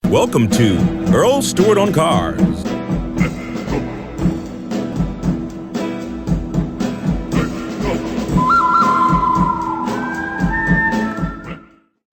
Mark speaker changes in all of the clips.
Speaker 1: Welcome to Earl Stewart on Cars.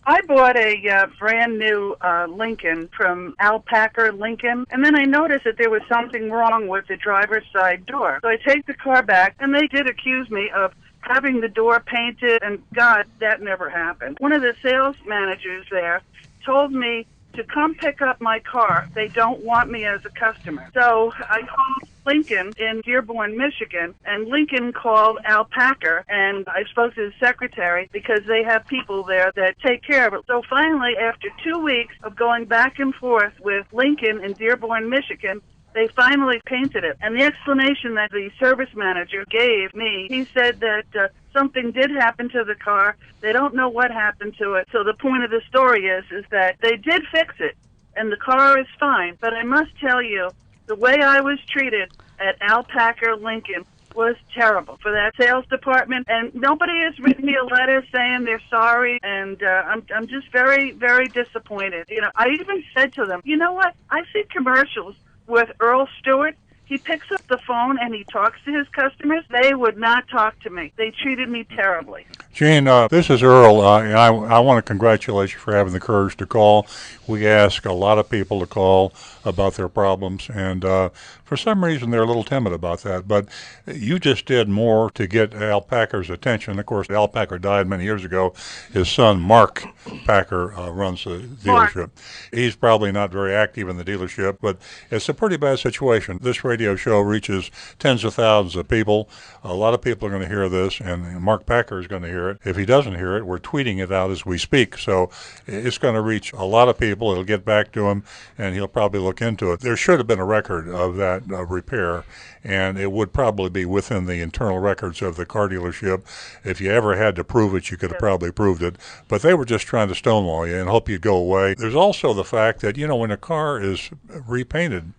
Speaker 2: I bought a brand new Lincoln from Alpaca Lincoln, and then I noticed that there was something wrong with the driver's side door. So I take the car back, and they did accuse me of having the door painted, and God, that never happened. One of the sales managers there told me to come pick up my car. They don't want me as a customer. So I called Lincoln in Dearborn, Michigan, and Lincoln called Alpaca, and I spoke to the secretary because they have people there that take care of it. So finally, after 2 weeks of going back and forth with Lincoln in Dearborn, Michigan, they finally painted it. And the explanation that the service manager gave me, he said that something did happen to the car. They don't know what happened to it. So the point of the story is that they did fix it, and the car is fine. But I must tell you, the way I was treated at Alpaca Lincoln was terrible for that sales department, and nobody has written me a letter saying they're sorry, and I'm just very, very disappointed. You know, I even said to them, you know what, I see commercials with Earl Stewart. He picks up the phone and he talks to his customers. They would not talk to me. They treated me terribly.
Speaker 3: Gene, this is Earl. I want to congratulate you for having the courage to call. We ask a lot of people to call about their problems, and for some reason they're a little timid about that. But you just did more to get Alpaca's attention. Of course, Alpaca died many years ago. His son, Mark Packer, runs the dealership. Mark. He's probably not very active in the dealership, but it's a pretty bad situation. This radio show reaches tens of thousands of people. A lot of people are going to hear this, and Mark Packer is going to hear it. If he doesn't hear it, we're tweeting it out as we speak. So it's going to reach a lot of people. It'll get back to him, and he'll probably look into it. There should have been a record of that repair, and it would probably be within the internal records of the car dealership. If you ever had to prove it, you could have probably proved it. But they were just trying to stonewall you and hope you'd go away. There's also the fact that, you know, when a car is repainted,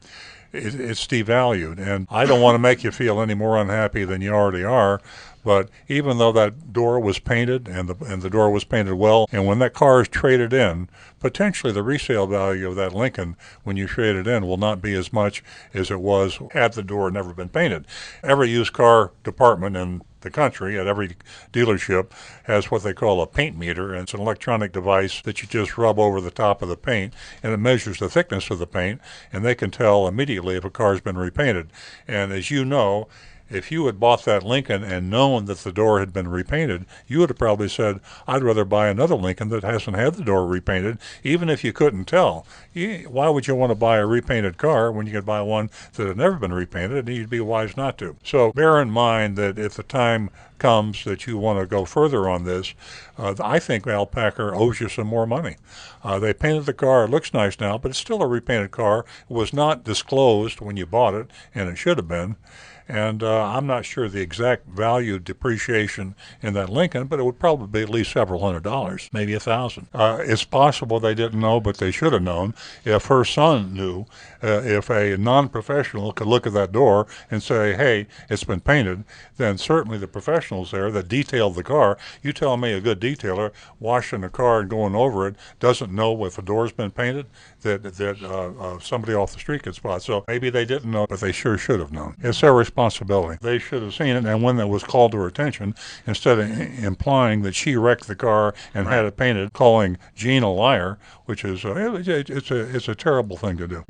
Speaker 3: it's devalued, and I don't want to make you feel any more unhappy than you already are, but even though that door was painted and the door was painted well, and when that car is traded in, potentially the resale value of that Lincoln when you trade it in will not be as much as it was had the door never been painted. Every used car department in the country at every dealership has what they call a paint meter, and it's an electronic device that you just rub over the top of the paint, and it measures the thickness of the paint, and they can tell immediately if a car's been repainted. And as you know, if you had bought that Lincoln and known that the door had been repainted, you would have probably said, I'd rather buy another Lincoln that hasn't had the door repainted, even if you couldn't tell. Why would you want to buy a repainted car when you could buy one that had never been repainted, and you'd be wise not to? So bear in mind that if the time comes that you want to go further on this, I think Alpaca owes you some more money. They painted the car. It looks nice now, but it's still a repainted car. It was not disclosed when you bought it, and it should have been. And I'm not sure the exact value depreciation in that Lincoln, but it would probably be at least several $100s, maybe $1,000. It's possible they didn't know, but they should have known. If her son knew, if a non-professional could look at that door and say, hey, it's been painted, then certainly the professionals there that detailed the car, you tell me a good detailer washing the car and going over it doesn't know if the door's been painted, that somebody off the street could spot. So maybe they didn't know, but they sure should have known. It's their responsibility. They should have seen it, and when that was called to her attention, instead of implying that she wrecked the car and had it painted, calling Gene a liar, which is it's a terrible thing to do.